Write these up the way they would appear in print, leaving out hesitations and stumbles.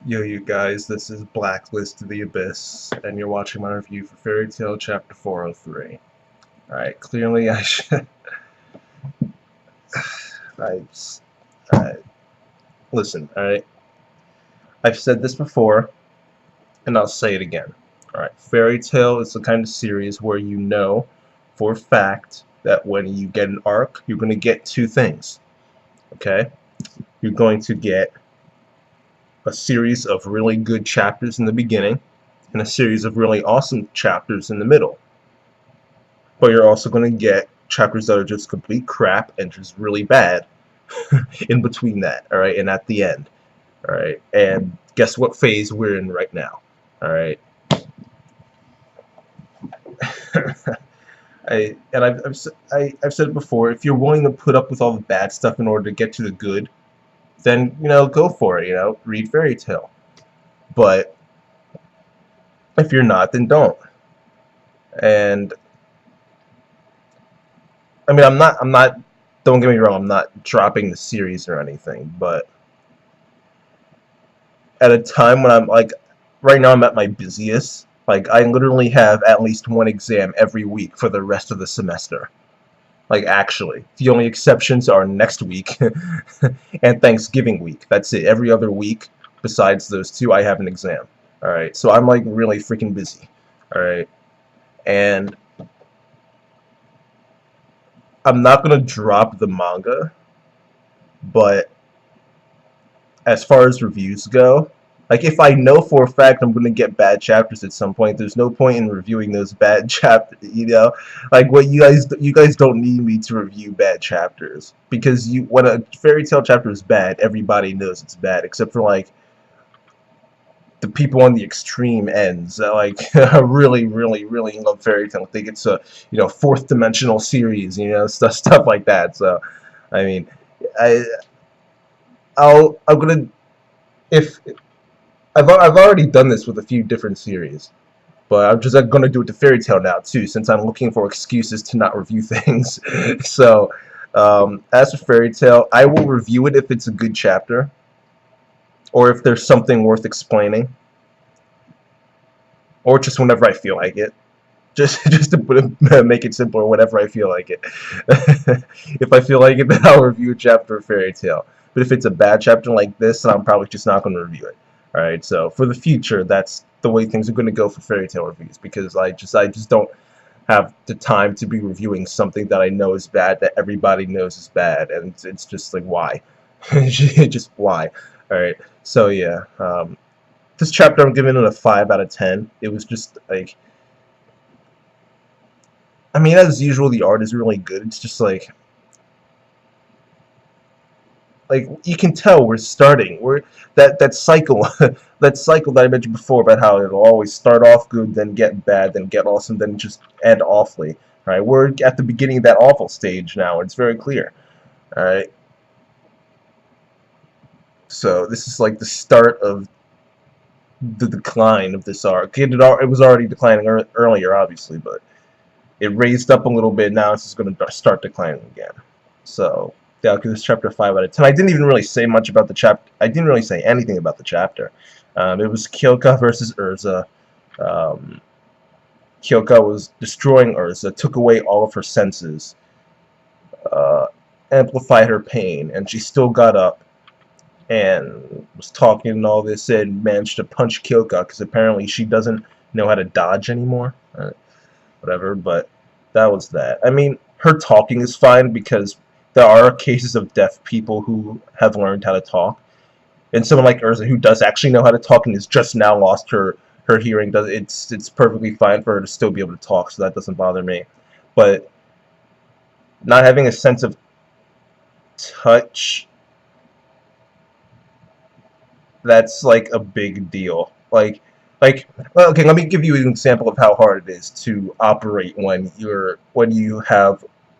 Yo, you guys, this is Blacklist to the Abyss, and you're watching my review for Fairy Tail Chapter 403. Alright, clearly I should. I. Alright, listen, alright? I've said this before, and I'll say it again. Alright, Fairy Tail is the kind of series where you know for a fact that when you get an arc, you're going to get two things. Okay? You're going to get a series of really good chapters in the beginning, and a series of really awesome chapters in the middle. But you're also going to get chapters that are just complete crap and just really bad in between that, alright, and at the end. Alright, and guess what phase we're in right now? Alright. I've said it before, if you're willing to put up with all the bad stuff in order to get to the good, then, go for it, read Fairy Tail. But if you're not, then don't. And I mean, don't get me wrong, I'm not dropping the series or anything, but at a time when I'm like, right now I'm at my busiest, like I literally have at least one exam every week for the rest of the semester. Like, actually, the only exceptions are next week and Thanksgiving week. That's it. Every other week besides those two, I have an exam. Alright, so I'm like really freaking busy. Alright, and I'm not gonna drop the manga, but as far as reviews go, like if I know for a fact I'm gonna get bad chapters at some point, there's no point in reviewing those bad chapters. Like what you guys don't need me to review bad chapters, because when a Fairy Tail chapter is bad, everybody knows it's bad, except for like the people on the extreme ends that like really love Fairy Tail, think it's a fourth dimensional series, stuff like that. So I mean, I'm gonna, if I've already done this with a few different series, but I'm just gonna do it to Fairy Tail now too, since I'm looking for excuses to not review things. So as for Fairy Tail, I will review it if it's a good chapter, or if there's something worth explaining, or just whenever I feel like it. Just to make it simpler, whenever I feel like it. If I feel like it, then I'll review a chapter of Fairy Tail. But if it's a bad chapter like this, then I'm probably just not going to review it. Alright, so for the future, that's the way things are going to go for Fairy Tail reviews, because I just don't have the time to be reviewing something that I know is bad, that everybody knows is bad, and it's just like, why? Just why? Alright, so yeah, this chapter I'm giving it a 5 out of 10. It was just like, I mean, as usual, the art is really good. It's just like you can tell we're that cycle that cycle that I mentioned before about how it'll always start off good, then get bad, then get awesome, then just end awfully. Right? We're at the beginning of that awful stage now. It's very clear. All right. So this is like the start of the decline of this arc. It was already declining earlier, obviously, but it raised up a little bit. Now it's just going to start declining again. So yeah, I'll give this chapter 5 out of 10. I didn't even really say much about the chapter. I didn't really say anything about the chapter. It was Kyoka versus Urza. Kyoka was destroying Urza, took away all of her senses, amplified her pain, and she still got up and was talking and all this, and managed to punch Kyoka, because apparently she doesn't know how to dodge anymore. Whatever, but that was that. I mean, her talking is fine, because there are cases of deaf people who have learned how to talk, and someone like Urza, who does actually know how to talk and has just now lost her hearing, it's perfectly fine for her to still be able to talk, so that doesn't bother me. But not having a sense of touch, that's like a big deal. Well, okay, let me give you an example of how hard it is to operate when you're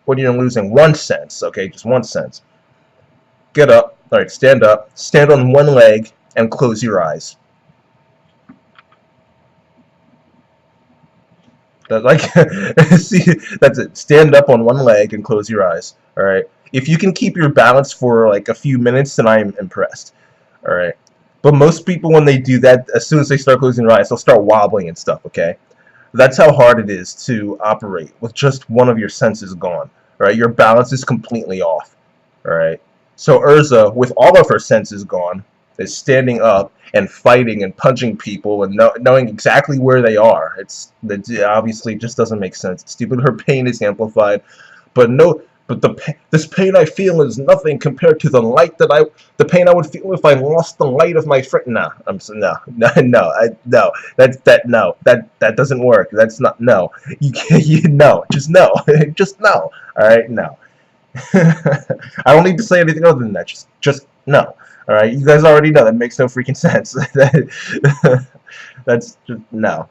losing one sense. Okay, just one sense. Get up. All right, stand up. Stand on one leg and close your eyes. See, that's it. Stand up on one leg and close your eyes. All right. If you can keep your balance for like a few minutes, then I am impressed. All right. But most people, when they do that, as soon as they start closing their eyes, they'll start wobbling and stuff, okay? That's how hard it is to operate with just one of your senses gone, right? Your balance is completely off, all right? So Urza, with all of her senses gone, is standing up and fighting and punching people and knowing exactly where they are. It obviously just doesn't make sense. It's stupid. Her pain is amplified, but no, but this pain I feel is nothing compared to the pain I would feel if I lost the light of my friend. Nah, no, that doesn't work. That's not, no. You can't, no, just no, just no. All right, no. I don't need to say anything other than that. Just no. All right, you guys already know that makes no freaking sense. That's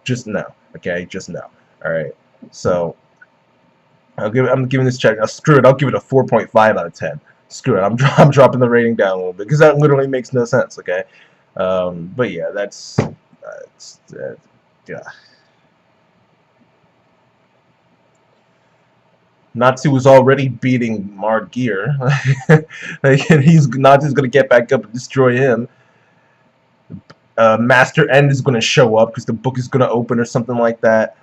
just no. Okay, just no. All right, so. I'm giving this check. Screw it. I'll give it a 4.5 out of 10. Screw it. I'm dropping the rating down a little bit because that literally makes no sense. Okay, but yeah, yeah. Natsu was already beating Margear. Natsu's gonna get back up and destroy him. Master End is gonna show up because the book is gonna open or something like that.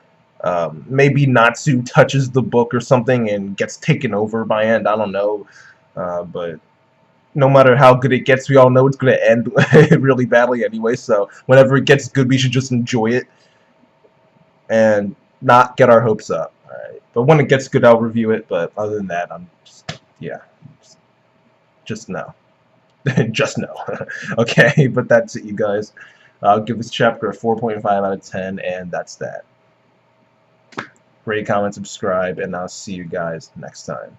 Maybe Natsu touches the book or something and gets taken over by End. I don't know. But no matter how good it gets, we all know it's going to end really badly anyway. So whenever it gets good, we should just enjoy it and not get our hopes up. Alright. But when it gets good, I'll review it. But other than that, yeah. Just no. Just no. Okay, but that's it, you guys. I'll give this chapter a 4.5 out of 10, and that's that. Rate, comment, subscribe, and I'll see you guys next time.